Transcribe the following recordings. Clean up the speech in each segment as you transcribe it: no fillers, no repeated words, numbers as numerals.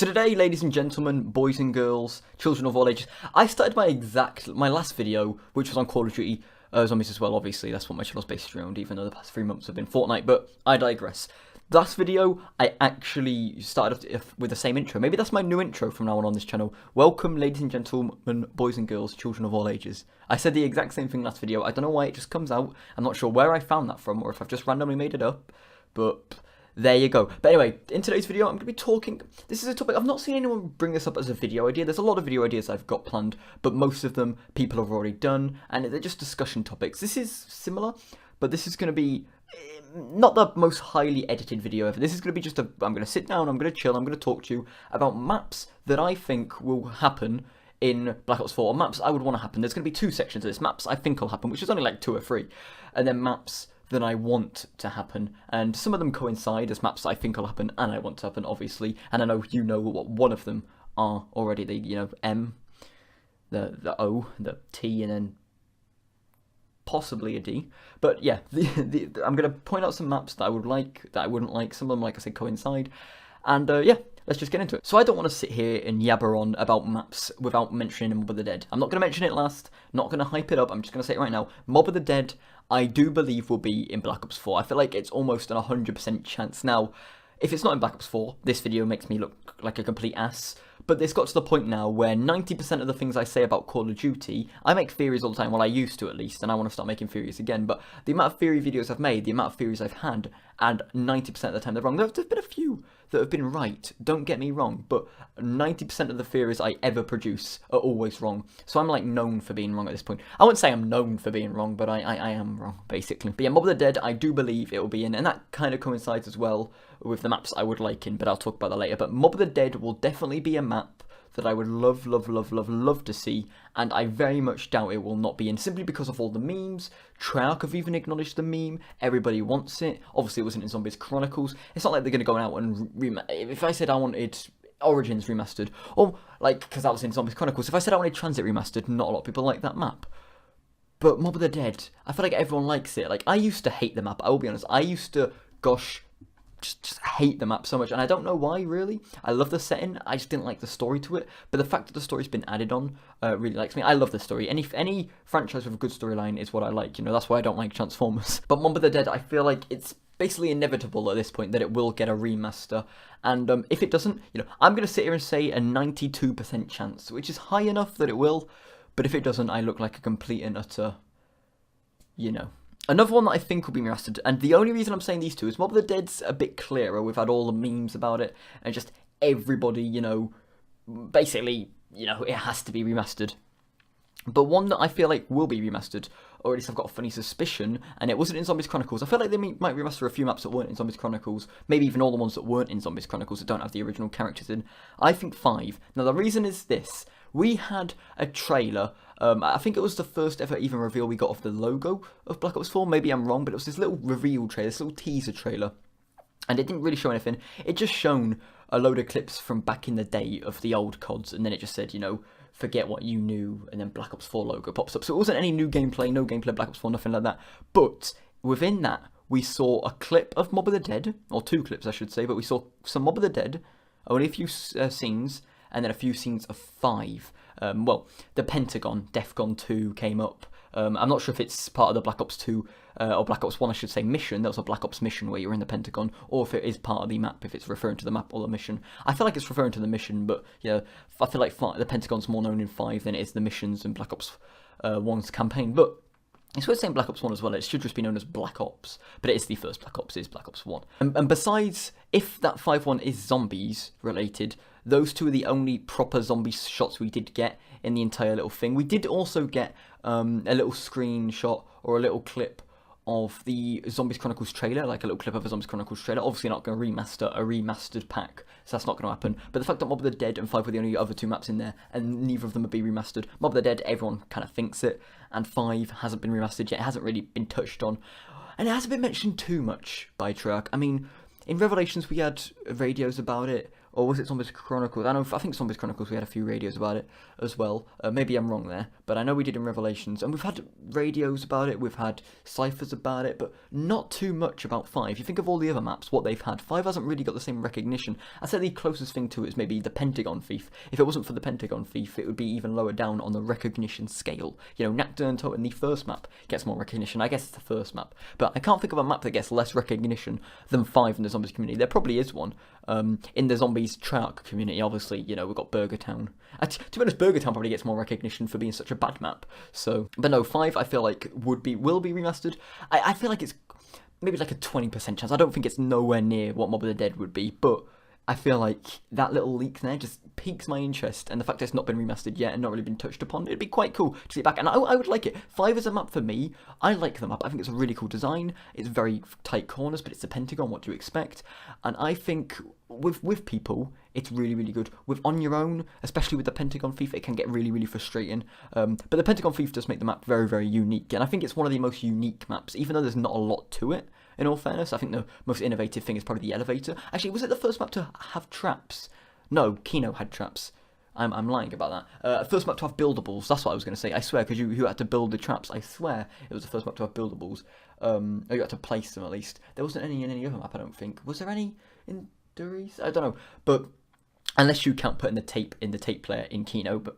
So today, ladies and gentlemen, boys and girls, children of all ages, I started my last video, which was on Call of Duty Zombies as well, obviously, that's what my channel's based around, even though the past 3 months have been Fortnite, but I digress. Last video, I actually started off with the same intro. Maybe that's my new intro from now on this channel. Welcome, ladies and gentlemen, boys and girls, children of all ages. I said the exact same thing last video. I don't know why it just comes out. I'm not sure where I found that from, or if I've just randomly made it up, but there you go. But anyway, in today's video, I'm going to be talking. This is a topic I've not seen anyone bring this up as a video idea. There's a lot of video ideas I've got planned, but most of them people have already done, and they're just discussion topics. This is similar, but this is going to be not the most highly edited video ever. This is going to be just I'm going to sit down, I'm going to chill, I'm going to talk to you about maps that I think will happen in Black Ops 4, or maps I would want to happen. There's going to be 2 sections of this. Maps I think will happen, which is only like 2 or 3, and then maps that I want to happen, and some of them coincide as maps I think will happen and I want to happen, obviously, and I know you know what one of them are already, the M, the O, the T, and then possibly a D, but yeah, I'm going to point out some maps that I would like, that I wouldn't like. Some of them, like I said, coincide, and yeah, let's just get into it. So I don't want to sit here and yabber on about maps without mentioning Mob of the Dead. I'm not going to mention it last, not going to hype it up, I'm just going to say it right now. Mob of the Dead, I do believe will be in Black Ops 4. I feel like it's almost an 100% chance. Now, if it's not in Black Ops 4, this video makes me look like a complete ass, but it's got to the point now where 90% of the things I say about Call of Duty, I make theories all the time, well I used to at least, and I want to start making theories again, but the amount of theory videos I've made, the amount of theories I've had, and 90% of the time they're wrong. There's been a few that have been right, don't get me wrong, but 90% of the theories I ever produce are always wrong. So I'm like known for being wrong at this point. I wouldn't say I'm known for being wrong, but I am wrong, basically. But yeah, Mob of the Dead, I do believe it will be in, and that kind of coincides as well with the maps I would like in, but I'll talk about that later. But Mob of the Dead will definitely be a map that I would love to see, and I very much doubt it will not be in, simply because of all the memes. Treyarch have even acknowledged the meme, everybody wants it. Obviously it wasn't in Zombies Chronicles. It's not like they're going to go out and if I said I wanted Origins remastered, or like, because that was in Zombies Chronicles, if I said I wanted Transit remastered, not a lot of people like that map. But Mob of the Dead, I feel like everyone likes it. Like, I used to hate the map, I will be honest. I used to, just hate the map so much, and I don't know why, really. I love the setting, I just didn't like the story to it, but the fact that the story's been added on really likes me. I love the story. Any franchise with a good storyline is what I like, that's why I don't like Transformers. But Mob of the Dead, I feel like it's basically inevitable at this point that it will get a remaster, and if it doesn't, I'm going to sit here and say a 92% chance, which is high enough that it will, but if it doesn't, I look like a complete and utter, Another one that I think will be remastered, and the only reason I'm saying these two is Mob of the Dead's a bit clearer. We've had all the memes about it, and just everybody, basically, it has to be remastered. But one that I feel like will be remastered, or at least I've got a funny suspicion, and it wasn't in Zombies Chronicles. I feel like they might remaster a few maps that weren't in Zombies Chronicles, maybe even all the ones that weren't in Zombies Chronicles that don't have the original characters in. I think 5. Now the reason is this. We had a trailer, I think it was the first ever even reveal we got of the logo of Black Ops 4, maybe I'm wrong, but it was this little reveal trailer, this little teaser trailer, and it didn't really show anything. It just shown a load of clips from back in the day of the old CODs, and then it just said, forget what you knew, and then Black Ops 4 logo pops up. So it wasn't any new gameplay, no gameplay Black Ops 4, nothing like that, but within that, we saw a clip of Mob of the Dead, or 2 clips I should say, but we saw some Mob of the Dead, only a few scenes, and then a few scenes of 5. Well, the Pentagon, DEFCON 2 came up. I'm not sure if it's part of the Black Ops 2, or Black Ops 1, I should say, mission. That was a Black Ops mission where you're in the Pentagon, or if it is part of the map, if it's referring to the map or the mission. I feel like it's referring to the mission, but yeah, I feel like the Pentagon's more known in 5 than it is the missions in Black Ops 1's campaign. But it's worth saying Black Ops 1 as well. It should just be known as Black Ops, but it is the first Black Ops, it is Black Ops 1. And besides, if that 5-1 is zombies related, those 2 are the only proper zombie shots we did get in the entire little thing. We did also get a little screenshot or a little clip of the Zombies Chronicles trailer, like a little clip of a Zombies Chronicles trailer. Obviously not going to remaster a remastered pack, so that's not going to happen. But the fact that Mob of the Dead and 5 were the only other 2 maps in there, and neither of them would be remastered. Mob of the Dead, everyone kind of thinks it, and 5 hasn't been remastered yet. It hasn't really been touched on, and it hasn't been mentioned too much by Treyarch. I mean, in Revelations we had radios about it, or was it Zombies Chronicles? I think Zombies Chronicles, we had a few radios about it as well. Maybe I'm wrong there, but I know we did in Revelations, and we've had radios about it, we've had ciphers about it, but not too much about 5. You think of all the other maps, what they've had, 5 hasn't really got the same recognition. I'd say the closest thing to it is maybe the Pentagon Thief. If it wasn't for the Pentagon Thief, it would be even lower down on the recognition scale. You know, Nakdurntot in the first map gets more recognition. I guess it's the first map, but I can't think of a map that gets less recognition than 5 in the Zombies community. There probably is one. In the Zombies Treyarch community, obviously, you know, we've got Burger Town. To be honest, Burger Town probably gets more recognition for being such a bad map. So, but no, 5 I feel like will be remastered. I feel like it's maybe like a 20% chance. I don't think it's nowhere near what Mob of the Dead would be, but I feel like that little leak there just piques my interest, and the fact that it's not been remastered yet and not really been touched upon, it'd be quite cool to see it back, and I would like it. 5 is a map for me. I like the map. I think it's a really cool design. It's very tight corners, but it's the Pentagon. What do you expect? And I think with people, it's really, really good. On your own, especially with the Pentagon Thief, it can get really, really frustrating. But the Pentagon Thief does make the map very, very unique, and I think it's one of the most unique maps, even though there's not a lot to it. In all fairness, I think the most innovative thing is probably the elevator. Actually, was it the first map to have traps? No, Kino had traps. I'm lying about that. First map to have buildables, that's what I was going to say. I swear, because you had to build the traps. I swear it was the first map to have buildables. Or you had to place them at least. There wasn't any in any other map, I don't think. Was there any in Duries? I don't know. But unless you count putting the tape player in Kino, but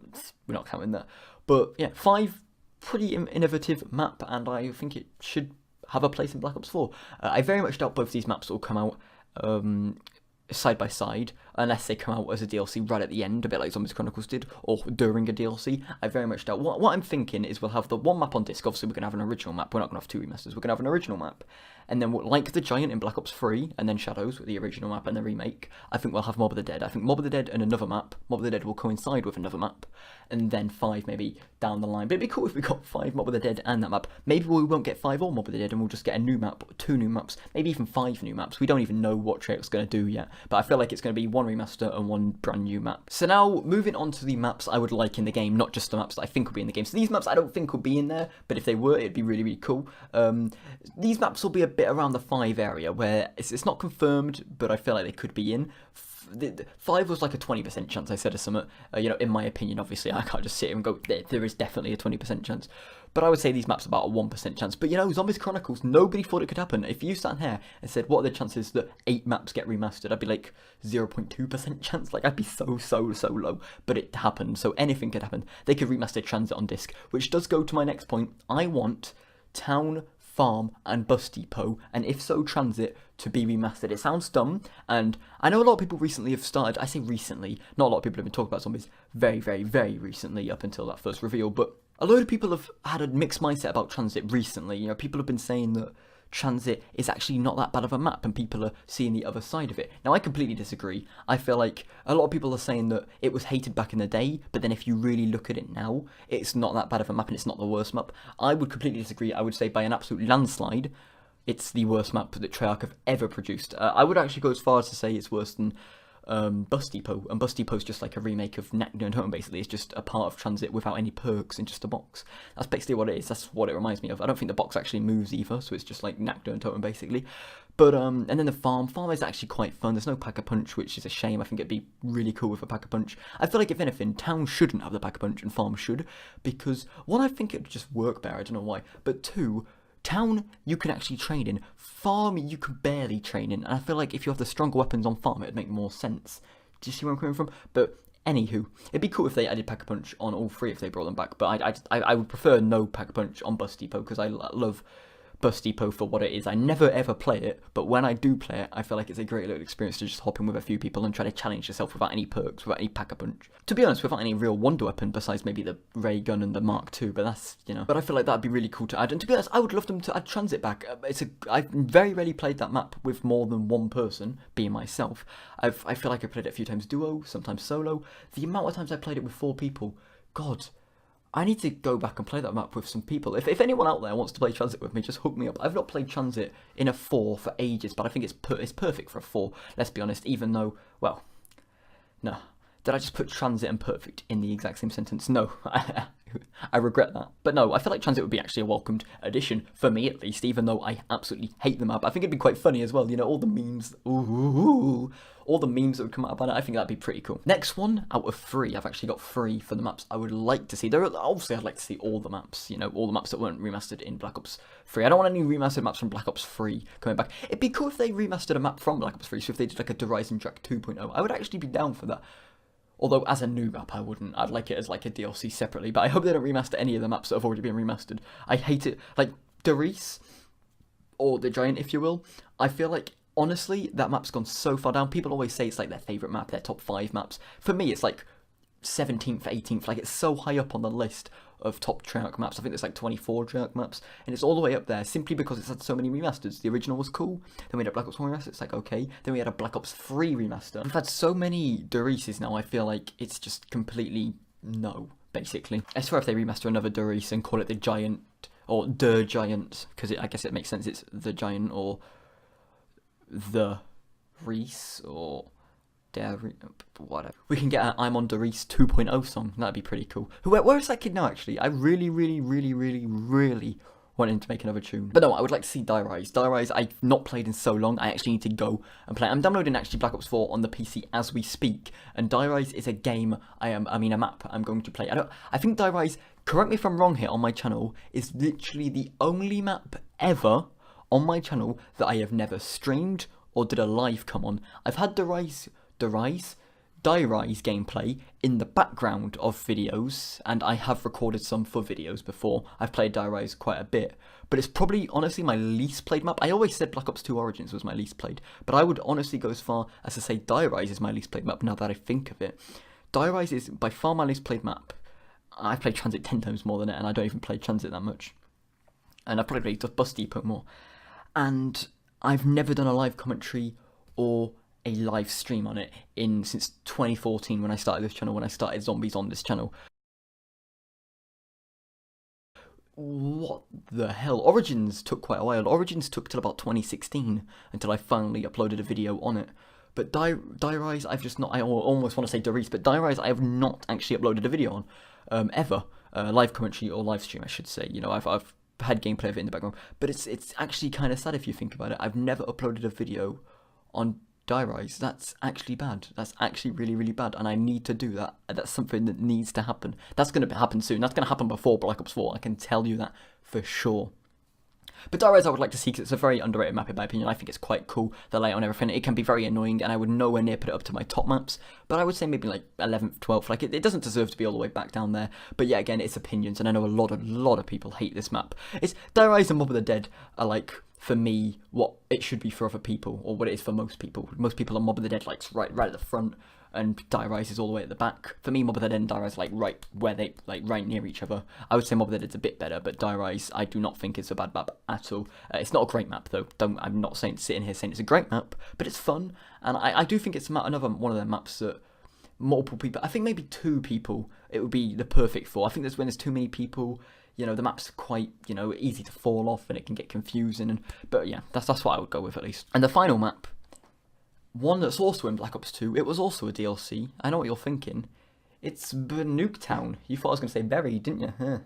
we're not counting that. But yeah, 5, pretty innovative map, and I think it should have a place in Black Ops 4. I very much doubt both these maps will come out side by side, unless they come out as a DLC right at the end, a bit like Zombies Chronicles did, or during a DLC. I very much doubt. What I'm thinking is we'll have the one map on disc. Obviously, we're going to have an original map. We're not going to have 2 remasters. We're going to have an original map. And then, like the Giant in Black Ops 3, and then Shadows with the original map and the remake, I think we'll have Mob of the Dead. I think Mob of the Dead and another map. Mob of the Dead will coincide with another map, and then 5 maybe down the line. But it'd be cool if we got 5 Mob of the Dead and that map. Maybe we won't get 5 or Mob of the Dead, and we'll just get a new map, 2 new maps, maybe even 5 new maps. We don't even know what Treyarch's going to do yet, but I feel like it's going to be 1 remaster and 1 brand new map. So now, moving on to the maps I would like in the game, not just the maps that I think will be in the game. So these maps I don't think will be in there, but if they were, it'd be really, really cool. These maps will be a bit around the 5 area, where it's not confirmed, but I feel like they could be in. 5 was like a 20% chance, I said, or something. You know, in my opinion, obviously, I can't just sit here and go, there is definitely a 20% chance. But I would say these maps are about a 1% chance. But you know, Zombies Chronicles, nobody thought it could happen. If you sat here and said, what are the chances that 8 maps get remastered? I'd be like 0.2% chance. Like, I'd be so low. But it happened, so anything could happen. They could remaster Transit on disc, which does go to my next point. I want Town, Farm, and Bus Depot, and if so, Transit, to be remastered. It sounds dumb, and I know a lot of people recently have started, I say recently, not a lot of people have been talking about zombies very, very, very recently, up until that first reveal, but a load of people have had a mixed mindset about Transit recently. You know, people have been saying that Transit is actually not that bad of a map, and people are seeing the other side of it. Now, I completely disagree. I feel like a lot of people are saying that it was hated back in the day, but then if you really look at it now, it's not that bad of a map, and it's not the worst map. I would completely disagree. I would say by an absolute landslide, it's the worst map that Treyarch have ever produced. I would actually go as far as to say it's worse than Bus Depot, and Bus Depot's just like a remake of Nakdurntot, basically. It's just a part of Transit without any perks in just a box. That's basically what it is. That's what it reminds me of. I don't think the box actually moves either, so it's just like Nakdurntot, basically. But and then the farm is actually quite fun. There's no Pack-a-Punch, which is a shame. I think it'd be really cool with a Pack-a-Punch. I feel like if anything, Town shouldn't have the Pack-a-Punch and Farm should, because 1, I think it'd just work better. I don't know why, but 2, Town, you can actually train in. Farm, you can barely train in. And I feel like if you have the stronger weapons on Farm, it'd make more sense. Do you see where I'm coming from? But anywho, it'd be cool if they added Pack-a-Punch on all 3 if they brought them back. But I would prefer no Pack-a-Punch on Bus Depot, because I love Bus Depot for what it is. I never ever play it, but when I do play it, I feel like it's a great little experience to just hop in with a few people and try to challenge yourself without any perks, without any Pack-a-Punch. To be honest, without any real wonder weapon besides maybe the ray gun and the Mark II, but that's, you know. But I feel like that'd be really cool to add. And to be honest, I would love them to add Transit back. I've very rarely played that map with more than 1 person, being myself. I feel like I played it a few times duo, sometimes solo. The amount of times I played it with 4 people, God, I need to go back and play that map with some people. If anyone out there wants to play Transit with me, just hook me up. I've not played Transit in a 4 for ages, but I think it's perfect for a 4, let's be honest, even though, well, no. Did I just put Transit and perfect in the exact same sentence? No. I regret that. But no, I feel like Transit would be actually a welcomed addition, for me at least, even though I absolutely hate the map. I think it'd be quite funny as well, you know, all the memes, all the memes that would come out about it. I think that'd be pretty cool. Next one, out of 3, I've actually got 3 for the maps I would like to see. Obviously, I'd like to see all the maps, you know, all the maps that weren't remastered in Black Ops 3. I don't want any remastered maps from Black Ops 3 coming back. It'd be cool if they remastered a map from Black Ops 3, so if they did like a Horizon Track 2.0, I would actually be down for that. Although, as a new map, I wouldn't. I'd like it as like a DLC separately, but I hope they don't remaster any of the maps that have already been remastered. I hate it. Like, Doris, or the Giant, if you will, I feel like, honestly, that map's gone so far down. People always say it's like their favourite map, their top 5 maps. For me, it's like 17th, 18th, like it's so high up on the list of top Treyarch maps. I think there's like 24 Treyarch maps, and it's all the way up there simply because it's had so many remasters. The original was cool, then we had a Black Ops 1 remaster, it's like okay, then we had a Black Ops 3 remaster. We've had so many Dorises now, I feel like it's just completely no, basically. I swear if they remaster another Doris and call it the Giant, or the Giant, because I guess it makes sense, it's the Giant, or the Reese, or whatever. We can get an I'm on Doris 2.0 song. That'd be pretty cool. Where is that kid now, actually? I really want him to make another tune. But no, I would like to see Die Rise. Die Rise, I've not played in so long. I actually need to go and play. I'm downloading actually Black Ops 4 on the PC as we speak. And Die Rise is a game a map I'm going to play. I think Die Rise, correct me if I'm wrong here, on my channel, is literally the only map ever on my channel that I have never streamed or did a live come on. I've had Die Rise gameplay in the background of videos, and I have recorded some for videos before. I've played Die Rise quite a bit, but it's probably honestly my least played map. I always said Black Ops 2 Origins was my least played, but I would honestly go as far as to say Die Rise is my least played map now that I think of it. Die Rise is by far my least played map. I've played Transit 10 times more than it, and I don't even play Transit that much. And I've probably played Bus Depot more. And I've never done a live commentary or a live stream on it since 2014 when I started this channel, when I started Zombies on this channel. What the hell? Origins took quite a while. Origins took till about 2016 until I finally uploaded a video on it. But Die Rise, I've just not, I almost want to say Doris, but Die Rise I have not actually uploaded a video on, ever. Live commentary or live stream, I should say. You know, I've had gameplay of it in the background, but it's actually kind of sad if you think about it. I've never uploaded a video on Die Rise. That's actually bad. That's actually really bad, and I need to do that. That's something that needs to happen. That's going to happen soon. That's going to happen before Black Ops 4. I can tell you that for sure. But Die Rise I would like to see, because it's a very underrated map in my opinion. I think it's quite cool, the layout and everything. It can be very annoying, and I would nowhere near put it up to my top maps, but I would say maybe like 11th, 12th. Like it doesn't deserve to be all the way back down there. But yeah, again, it's opinions, and I know a lot of people hate this map. It's Die Rise and Mob of the Dead are like, for me, what it should be for other people, or what it is for most people. Most people are Mob of the Dead like right at the front, and Die Rise is all the way at the back. For me, Mob of the Dead and Die Rise are like right where they right near each other. I would say Mob of the Dead is a bit better, but Die Rise I do not think it's a bad map at all. It's not a great map though. I'm not sitting here saying it's a great map, but it's fun, and I do think it's another one of the maps that multiple people, I think maybe 2 people, it would be the perfect for. I think when there's too many people, you know, the map's quite, you know, easy to fall off and it can get confusing. But yeah, that's what I would go with at least. And the final map, one that's also in Black Ops 2, it was also a DLC. I know what you're thinking. It's Nuketown. You thought I was going to say Berry, didn't you? Huh.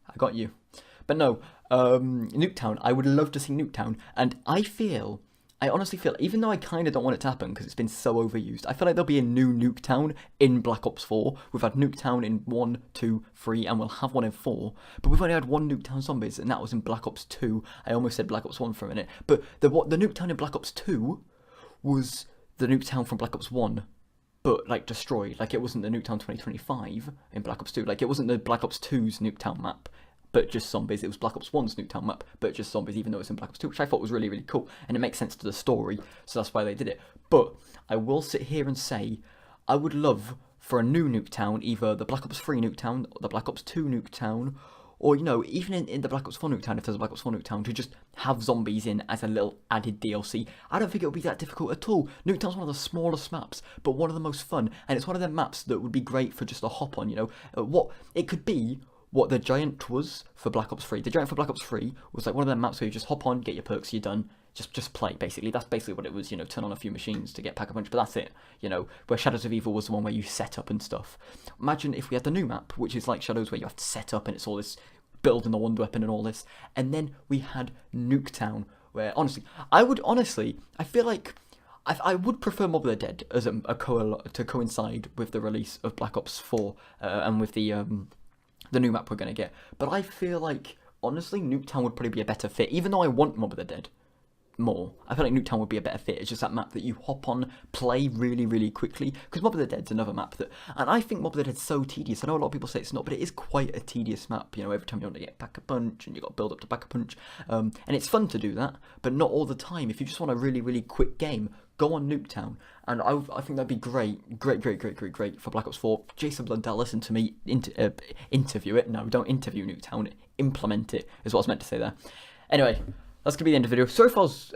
I got you. But no, Nuketown, I would love to see Nuketown. And I honestly feel, even though I kind of don't want it to happen because it's been so overused, I feel like there'll be a new Nuketown in Black Ops 4. We've had Nuketown in 1, 2, 3, and we'll have one in 4. But we've only had one Nuketown Zombies, and that was in Black Ops 2. I almost said Black Ops 1 for a minute. But the Nuketown in Black Ops 2 was the Nuketown from Black Ops 1, but like destroyed. Like it wasn't the Nuketown 2025 in Black Ops 2. Like it wasn't the Black Ops 2's Nuketown map, but just zombies. It was Black Ops 1's Nuketown map, but just zombies, even though it's in Black Ops 2, which I thought was really cool, and it makes sense to the story, so that's why they did it. But I will sit here and say, I would love for a new Nuketown, either the Black Ops 3 Nuketown, or the Black Ops 2 Nuketown, or, you know, even in the Black Ops 4 Nuketown, if there's a Black Ops 4 Nuketown, to just have zombies in as a little added DLC. I don't think it would be that difficult at all. Nuketown's one of the smallest maps, but one of the most fun, and it's one of the maps that would be great for just a hop on, you know. What it could be, what the Giant was for Black Ops 3. The Giant for Black Ops 3 was like one of them maps where you just hop on, get your perks, you're done. just play, basically. That's basically what it was, turn on a few machines to get Pack-a-Punch, but that's it, where Shadows of Evil was the one where you set up and stuff. Imagine if we had the new map, which is like Shadows, where you have to set up and it's all this building the wand weapon and all this, and then we had Nuketown, where, I feel like I would prefer Mob of the Dead as to coincide with the release of Black Ops 4, and with the new map we're going to get, but I feel like, honestly, Nuketown would probably be a better fit, even though I want Mob of the Dead more. I feel like Nuketown would be a better fit. It's just that map that you hop on, play really, really quickly, because Mob of the Dead's another map that, and I think Mob of the Dead's so tedious. I know a lot of people say it's not, but it is quite a tedious map, every time you want to get Pack-a-Punch, and you've got to build up to Pack-a-Punch, and it's fun to do that, but not all the time. If you just want a really, really quick game, go on Nuketown, and I think that'd be great for Black Ops 4. Jason Blundell, listen to me interview it. No, don't interview Nuketown, implement it, is what I was meant to say there. Anyway, that's going to be the end of the video. Sorry if I was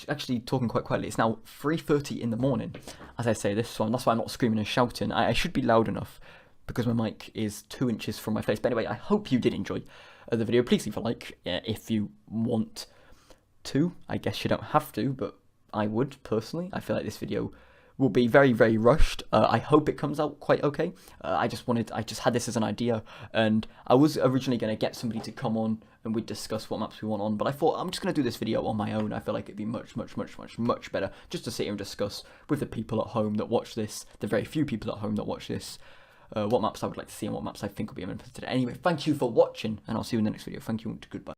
actually talking quite quietly. It's now 3:30 in the morning as I say this one. That's why I'm not screaming and shouting. I should be loud enough because my mic is 2 inches from my face. But anyway, I hope you did enjoy the video. Please leave a like if you want to. I guess you don't have to, but I would, personally. I feel like this video will be very, very rushed. I hope it comes out quite okay. I just had this as an idea, and I was originally going to get somebody to come on and we'd discuss what maps we want on, but I thought I'm just going to do this video on my own. I feel like it'd be much better just to sit here and discuss with the people at home that watch this, the very few people at home that watch this, what maps I would like to see and what maps I think will be interested in. Anyway, thank you for watching, and I'll see you in the next video. Thank you and goodbye.